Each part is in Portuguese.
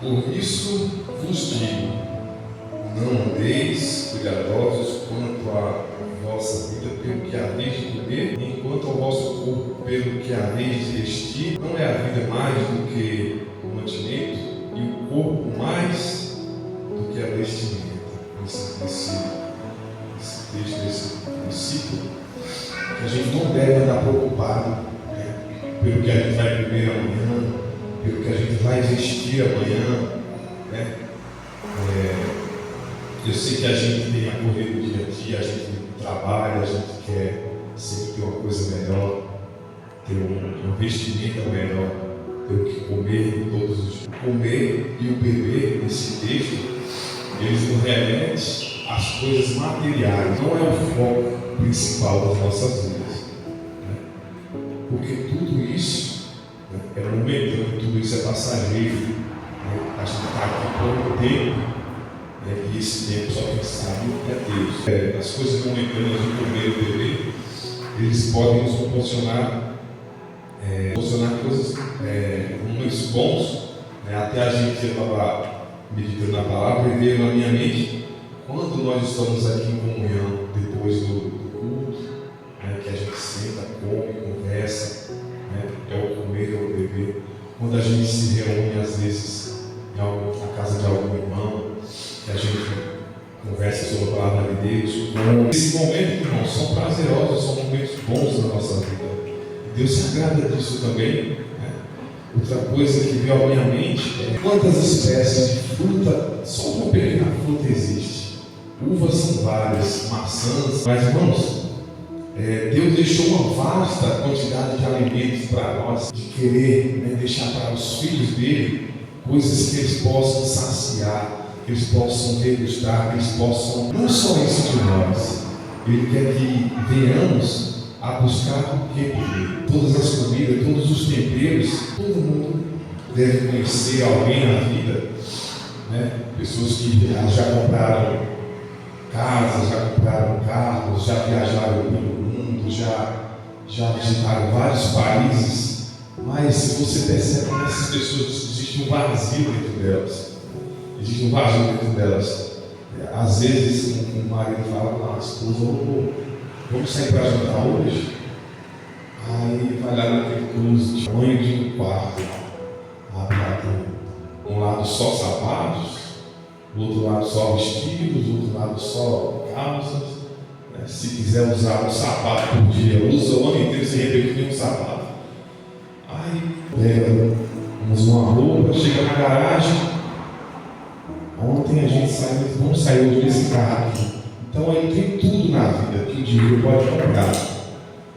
Por isso vos digo, não andeis cuidadosos quanto à vossa vida pelo que haveis de comer, nem quanto ao vosso corpo pelo que haveis de vestir. Não é a vida mais do que o mantimento, e o corpo mais do que a vestimenta. Esse texto, esse princípio, que a gente não deve andar preocupado, né, pelo que a gente vai comer amanhã, pelo que a gente vai vestir amanhã, né? Eu sei que a gente tem a correr no dia a dia, a gente trabalha, a gente quer sempre ter uma coisa melhor, ter um vestimento melhor, ter o que comer todos os dias. O comer e o beber, nesse texto, eles nos remetem às coisas materiais, não é o foco principal das nossas vidas, né? Porque tudo isso é momentâneo, tudo isso é passageiro, né? A gente está aqui por um tempo. E esse tempo só quem sabe é Deus. As coisas momentâneas do comer e beber, eles podem nos proporcionar coisas, momentos bons, né? Até a gente estava meditando na palavra e veio na minha mente, quando nós estamos aqui em comunhão, depois do culto, né? Que a gente senta, come, conversa, né? É o comer, é o beber. Quando a gente se reúne, às vezes, na casa de algum irmão, que a gente conversa sobre a palavra de Deus. Esses momentos, irmãos, são prazerosos, são momentos bons na nossa vida. Deus se agrada disso também, né? Outra coisa que veio à minha mente é quantas espécies de fruta, só uma pequena fruta existe. Uvas são várias, maçãs, mas irmãos, Deus deixou uma vasta quantidade de alimentos para nós, de querer, né, deixar para os filhos dele coisas que eles possam saciar, que eles possam degustar, que eles possam, não só isso de nós, Ele quer que venhamos a buscar o que comer. Todas as comidas, todos os temperos, todo mundo deve conhecer alguém na vida, né? Pessoas que já compraram casas, já compraram carros, já viajaram pelo mundo, já visitaram vários países, mas você percebe que essas pessoas existe um vazio dentro delas. Existe um vazio dentro delas. Às vezes o marido fala com a esposa, vamos sair para jantar hoje? Aí vai lá naquele closet, tamanho de um quarto, abre lá um lado só sapatos, do outro lado só vestidos, do outro lado só calças. Se quiser usar um sapato por dia, usa o ano inteiro sem repetir nenhum sapato. Aí pega uma roupa, chega na garagem. Ontem a gente saiu, vamos sair hoje desse carro aqui. Então aí tem tudo na vida que o dinheiro pode comprar.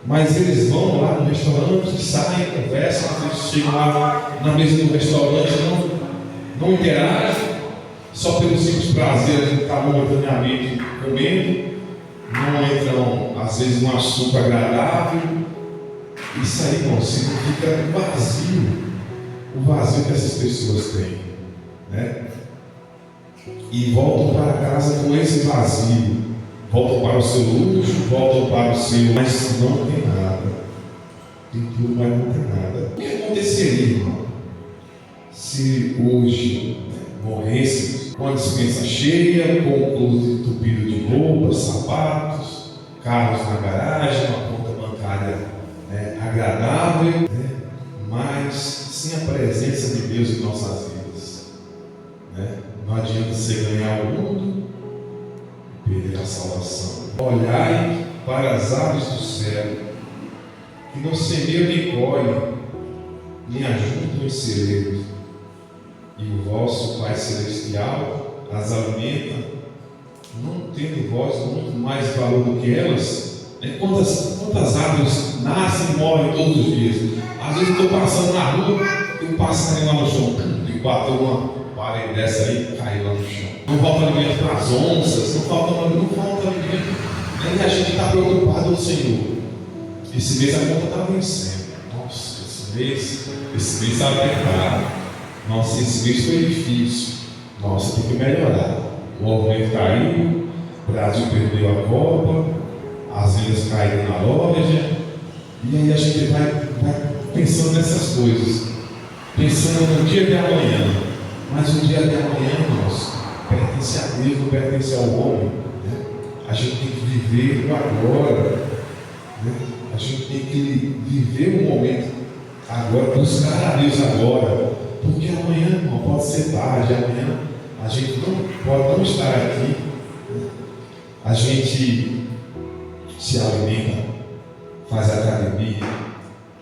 Mas eles vão lá no restaurante, saem, conversam, às vezes chegam lá na mesa do restaurante, não interagem, só pelo simples prazer de estar momentaneamente comendo, não entram, às vezes, num assunto agradável. Isso aí, irmão, significa o vazio que essas pessoas têm, né? E voltam para casa com esse vazio, voltam para o seu luxo, voltam para o seu, mas não tem nada, tem tudo, mas não tem nada. O que aconteceria, irmão, se hoje morrêssemos com a despensa cheia, com o closet entupido de roupas, sapatos, carros na garagem, uma conta bancária, né, agradável, né, mas sem a presença de Deus em nossas vidas, né? Não adianta você ganhar o mundo e perder a salvação. Olhai para as aves do céu, que não semeiam nem colhem, nem ajuntam em celeiros, e o vosso Pai Celestial as alimenta, não tendo vós muito mais valor do que elas? Quantas árvores nascem e morrem todos os dias? Às vezes eu estou passando na rua, tem um passarinho lá no chão, e bateu uma parede dessa aí, caiu lá no chão. Não falta alimento para as onças, não falta alimento. Aí a gente está preocupado com o Senhor. Esse mês a conta está vencendo. Nossa, esse mês está apertado. Nossa, esse mês foi difícil. Nossa, tem que melhorar. O orçamento caiu, o Brasil perdeu a Copa, as vendas caíram na loja. E aí a gente vai pensando nessas coisas, pensando no dia de amanhã. Mas o dia de amanhã, irmãos, pertence a Deus, não pertence ao homem, né? A gente tem que viver o agora, né? A gente tem que viver o momento agora, buscar a Deus agora, porque amanhã, irmão, pode ser tarde, amanhã a gente não pode não estar aqui, né? A gente se alimenta, faz academia,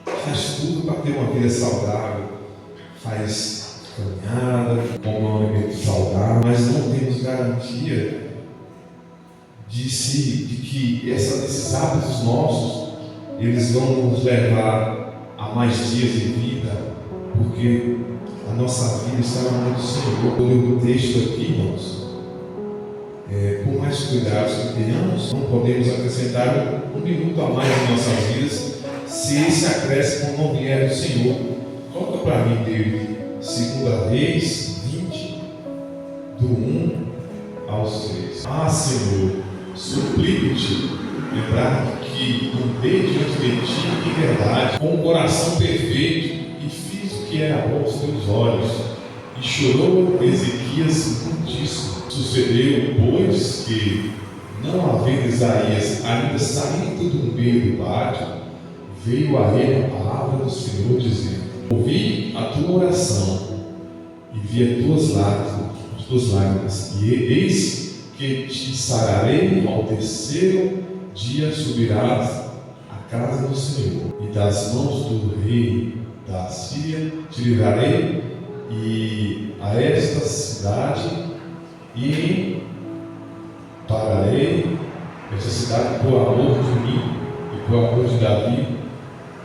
faz tudo para ter uma vida saudável, faz caminhada, come um alimento saudável, mas não temos garantia de que esses hábitos nossos, eles vão nos levar a mais dias de vida, porque a nossa vida está na mão do Senhor. O texto aqui, irmãos, por mais cuidados que tenhamos, não podemos acrescentar um minuto a mais nas nossas vidas, se esse acréscimo não vier do Senhor. Coloca para mim, David, 2 Reis 20, do 1 ao 6. Ah, Senhor, suplico-te, lembrar que andei diante de ti em verdade, com um coração perfeito, e fiz o que era bom aos teus olhos. E chorou Ezequias muitíssimo. Sucedeu, pois, que, não havendo Isaías ainda saído do meio do pátio, veio a ele a palavra do Senhor, dizendo: ouvi a tua oração e vi as tuas lágrimas, e eis que te sararei ao terceiro dia, subirás à casa do Senhor, e das mãos do rei da Síria te livrarei, e a esta cidade e pararei esta cidade por amor de mim e por amor de Davi,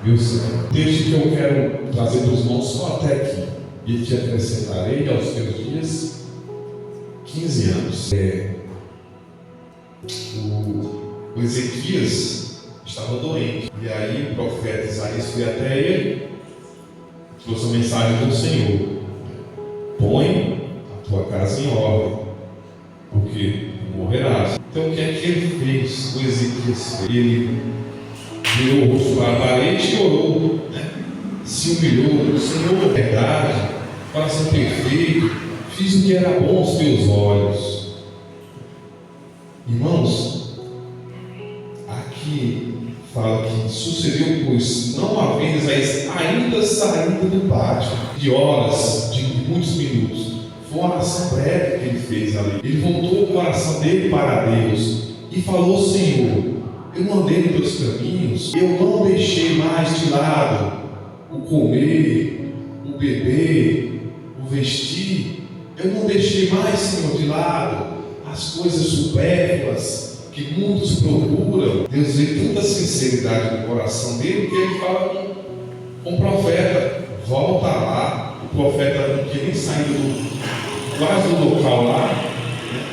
meu Senhor. O texto que eu quero trazer para os irmãos só até aqui: e te acrescentarei aos teus dias 15 anos. O Ezequias estava doente, e aí o profeta Isaías foi até ele, trouxe a mensagem do Senhor: põe a tua casa em ordem, porque morrerás. Então o que é que ele fez? O Ezequias fez. Ele virou o rosto para a parede e orou, né? Se humilhou: Senhor, verdade, coração perfeito, fiz o que era bom aos teus olhos. Irmãos, aqui fala que sucedeu, pois, não havendo Isaías ainda saindo do pátio, de horas, de muitos minutos. Foi uma oração breve que ele fez ali. Ele voltou o coração dele para Deus e falou: Senhor, eu não andei nos teus caminhos, eu não deixei mais de lado o comer, o beber, o vestir. Eu não deixei mais, Senhor, de lado as coisas supérfluas que muitos procuram. Deus vê tanta sinceridade no coração dele que ele fala com o profeta: volta lá. O profeta não queria nem sair quase do local lá,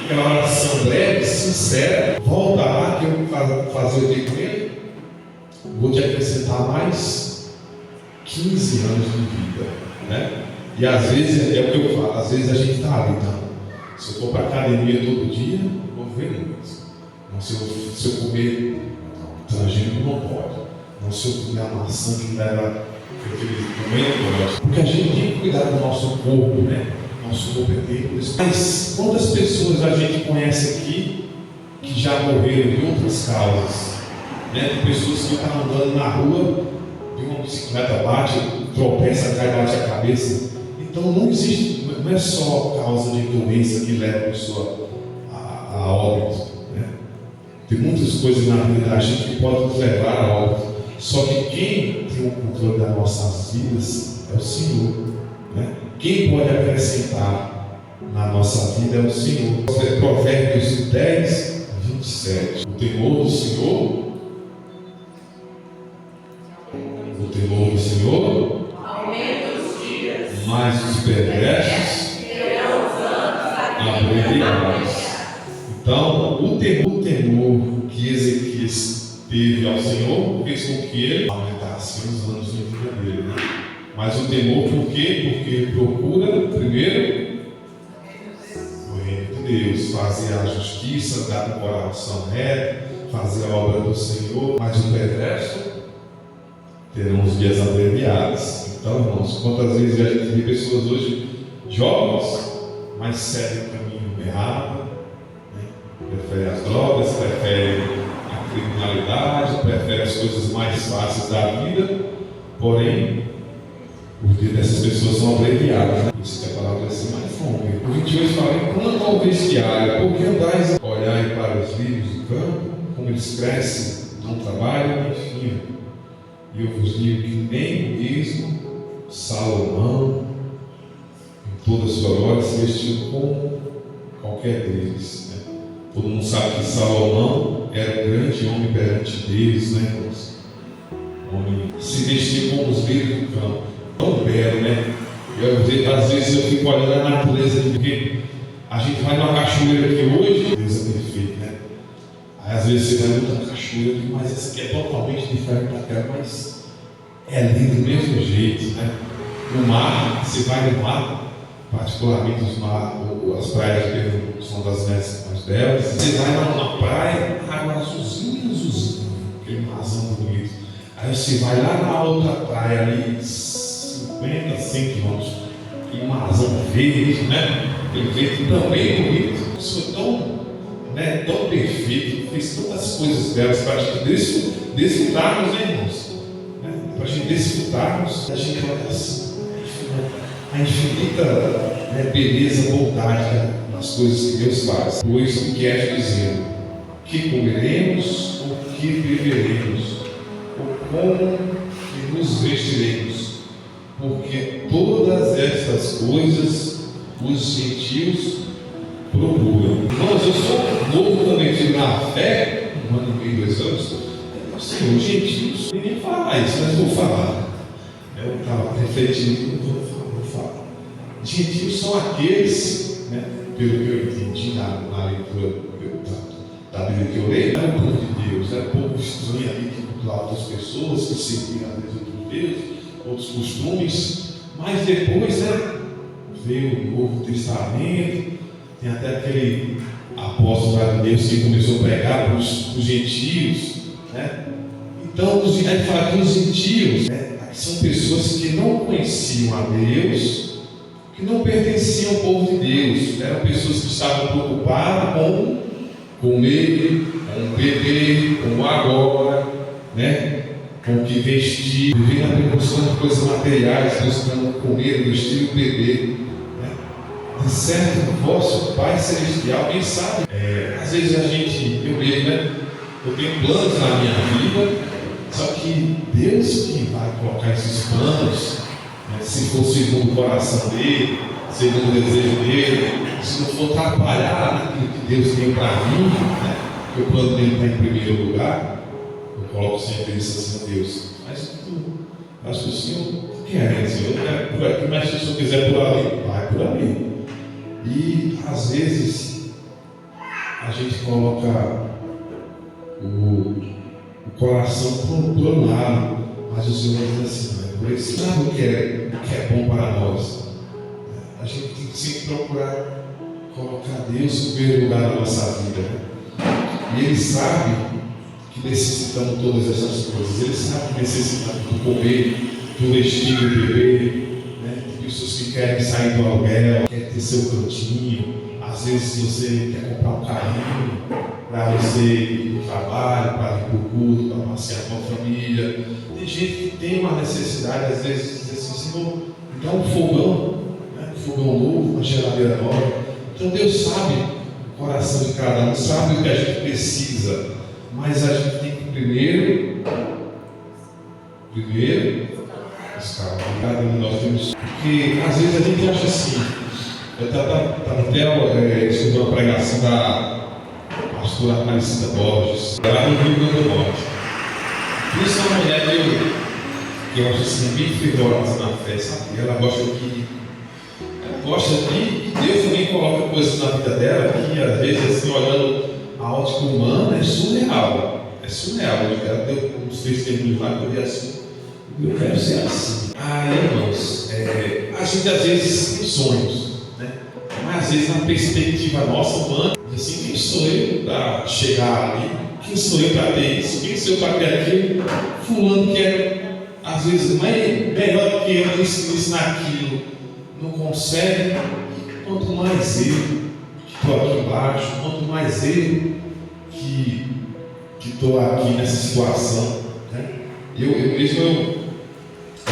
aquela oração breve, sincera: volta lá que eu vou fazer o que com ele, vou te acrescentar mais 15 anos de vida, né? E às vezes é o que eu falo, às vezes a gente está ali, tá? Se eu for para a academia todo dia, não vou ver muito. Não, se eu comer transgênico, não pode. Não, se eu comer a maçã que leva aquele momento, porque a gente tem que cuidar do nosso corpo, né? Nosso corpo é templo. Mas quantas pessoas a gente conhece aqui que já morreram de outras causas, né? Pessoas que estão andando na rua, de uma bicicleta, bate, tropeça, cai, bate a cabeça. Então não existe, não é só causa de doença que leva a pessoa a óbito, né? Tem muitas coisas na vida da gente que podem nos levar a óbito. Só que quem tem o controle das nossas vidas é o Senhor, né? Quem pode acrescentar na nossa vida é o Senhor. Provérbios 10, 27. O temor do Senhor, aumenta os dias, mas os perversos terão os anos abreviados. Então, o temor que Ezequias teve ao Senhor fez com que ele aumentasse os anos de vida dele, né? Mas o temor por quê? Porque ele procura primeiro o reino de Deus, fazer a justiça, dar o coração reto, fazer a obra do Senhor. Mas o perverso terão os dias abreviados. Então, irmãos, quantas vezes a gente vê pessoas hoje jovens, mas seguem o caminho errado, né? Preferem as drogas, preferem a criminalidade, preferem as coisas mais fáceis da vida, porém, os dias dessas pessoas são abreviados, né? Por isso que a palavra diz assim, mais fome. O 28 fala, enquanto ao vestiário, porque andais a olhar para os lírios do campo, como eles crescem, não trabalham, enfim. E eu vos digo que nem mesmo Salomão, em toda a sua glória, se vestiu como qualquer deles, né? Todo mundo sabe que Salomão era um grande homem perante Deus, né, irmãos? Um homem se vestiu como os lírios do campo. Tão belo, né? Às vezes eu fico olhando a natureza, porque a gente vai numa cachoeira aqui hoje, Deus é perfeito, né? Aí às vezes você vai numa cachoeira, mas essa aqui é totalmente diferente daquela, mas é lindo do mesmo jeito, né? No mar, você vai no mar, particularmente as praias de Pernambuco são das mais belas. Você vai numa praia, água azulzinha, aquele marzão bonito. Aí você vai lá na outra praia ali, 50, 100 quilômetros, e um marzão verde, né? Aquele verde também bonito. Isso é tão perfeito, fez tantas coisas belas para a gente desfrutarmos, né, irmãos? Para a gente desfrutarmos, a gente olha assim, a infinita beleza, bondade nas coisas que Deus faz. Pois o que é dizendo, que comeremos, ou que beberemos, ou como que nos vestiremos, porque todas estas coisas os gentios procuram. Irmãos, eu sou novo convertido na fé, 1 ano e meio, 2 anos. Senhor, gentios, ninguém fala isso, mas vou falar. Eu estava refletindo, vou falar. Gentios são aqueles, né, pelo que eu entendi na leitura da Bíblia que eu leio, era o povo de Deus, era o povo estranho ali que cultuava outras pessoas, que serviam a Deus, outros deuses, outros costumes, mas depois, né, veio o Novo Testamento, tem até aquele apóstolo lá de Deus que começou a pregar para os gentios, né? Então, ele fala que os gentios, né, são pessoas que não conheciam a Deus, que não pertenciam ao povo de Deus, eram pessoas que estavam preocupadas com comer, com beber, com agora, né, com o que vestir, vivendo a preocupação de coisas materiais, buscando comer, vestir e beber. De certo, o vosso Pai Celestial, quem sabe? Às vezes eu mesmo, né? Eu tenho planos na minha vida, só que Deus que vai colocar esses planos, né? Se for segundo o coração dele, segundo o desejo dele, se não for atrapalhar naquilo que Deus tem para mim, né? Que o plano dele está em primeiro lugar, eu coloco sempre isso assim a Deus. Mas tu, acho que o Senhor quer, Senhor, eu quero por aqui, mas se o Senhor quiser por ali, vai por ali. E às vezes a gente coloca o coração por um lado, mas o Senhor diz assim, não é por esse lado que é bom para nós. A gente tem que sempre procurar colocar Deus em primeiro lugar na nossa vida, né? E Ele sabe que necessitamos todas essas coisas. Ele sabe que necessitamos do comer, do vestir, do beber. Pessoas que querem sair do aluguel, querem ter seu cantinho. Às vezes você quer comprar um carrinho para você ir para o trabalho, para ir para o culto, para passear com a família. Tem gente que tem uma necessidade, às vezes, de dizer assim, Senhor, me dá um fogão, né? Um fogão novo, uma geladeira nova. Então Deus sabe o coração de cada um, sabe o que a gente precisa, mas a gente tem que primeiro, nós temos, porque às vezes a gente acha assim. Eu estava até estudando a pregação da pastora Aparecida Borges, lá no Rio Grande do Norte. Isso é uma mulher que eu acho assim, bem fervorosa na fé, sabe? Ela gosta de Deus também coloca coisas na vida dela que às vezes, assim, olhando a ótica humana, é surreal. Ela deu uns 3 termos lá que eu vi assim. Eu quero ser assim. Irmãos, a gente às vezes tem sonhos, né? Mas às vezes na perspectiva nossa humana, assim, quem sou eu para chegar ali? Quem sou eu para ter isso? Quem sou eu para ter aquilo? Fulano que é, às vezes, melhor que eu nisso, naquilo. não consegue. Quanto mais eu, que estou aqui embaixo, quanto mais eu, que estou aqui nessa situação, né? Eu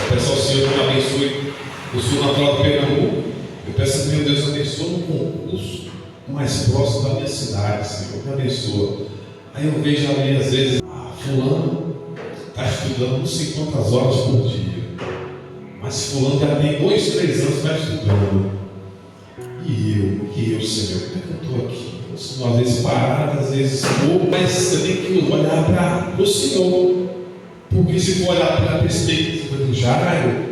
peço ao Senhor que me abençoe. Eu sou natural de Pernambuco. Eu peço que meu Deus abençoe no concurso mais próximo da minha cidade, Senhor. Me abençoa. Aí eu vejo ali às vezes, fulano está estudando não sei quantas horas por dia, mas fulano já tem 2, 3 anos está estudando. E eu, Senhor, como é que eu estou aqui? Eu sou às vezes parado, às vezes pouco, mas você tem que olhar para o Senhor. Porque se for olhar para a perspectiva do Jairo,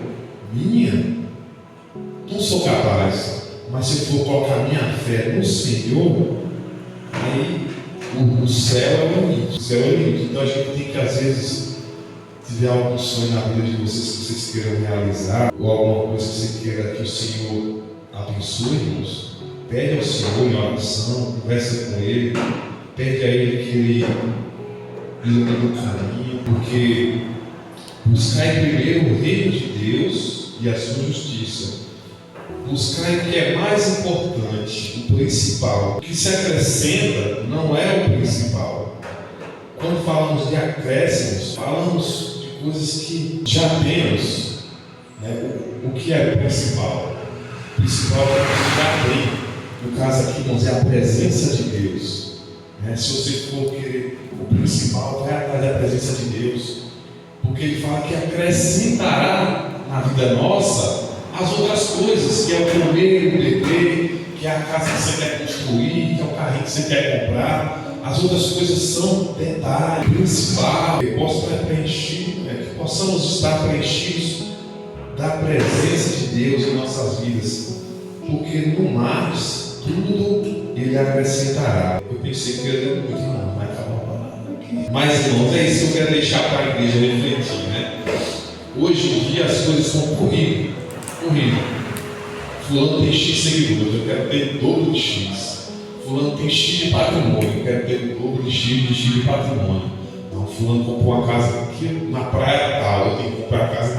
minha, não sou capaz. Mas se for colocar minha fé no Senhor, aí o céu é o limite. O céu é o limite. Então a gente tem que, às vezes, tiver algum sonho na vida de vocês que vocês queiram realizar, ou alguma coisa que você queira que o Senhor abençoe, irmãos, pede ao Senhor em oração, conversa com Ele, pede a Ele que Ele ilumine o caminho, porque buscai primeiro o reino de Deus e a sua justiça. Buscar o que é mais importante, o principal. O que se acrescenta não é o principal. Quando falamos de acréscimos, falamos de coisas que já temos, né? O que é o principal? O principal é o que já tem. No caso aqui, irmãos, é a presença de Deus. Né? Se você for querer o principal, vai atrás da presença de Deus. Porque Ele fala que acrescentará na vida nossa as outras coisas, que é o comer, o beber, que é a casa que você quer construir, que é o carrinho que você quer comprar. As outras coisas são detalhe principal, que possa estar preenchido, que possamos estar preenchidos da presença de Deus em nossas vidas, porque no mais, tudo Ele acrescentará. Eu pensei que ia ler muito, não, vai acabar a palavra aqui. Mas, irmãos, é isso que eu quero deixar para a igreja refletir, né? Hoje em dia as coisas estão corridas. Fulano tem X seguidores, eu quero ter o dobro de X. Fulano tem X de patrimônio, eu quero ter o dobro de X de patrimônio. Não, fulano comprou uma casa aqui na praia tal, eu tenho que comprar a casa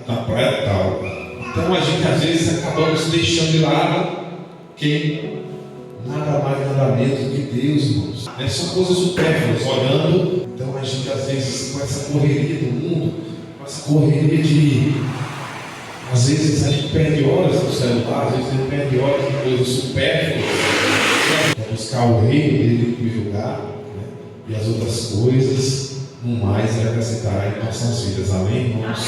na praia tal. Então a gente às vezes acabamos deixando de lado quem nada mais, nada menos do que Deus, irmãos. São coisas supérfluas, olhando. Então a gente às vezes com essa correria do mundo, com essa correria de... Às vezes a gente perde horas no celular, às vezes a gente perde horas em coisas supérfluas, para buscar o reino dele em primeiro lugar, né? E as outras coisas, no mais, ele acrescentará em nossas vidas. Amém, irmãos?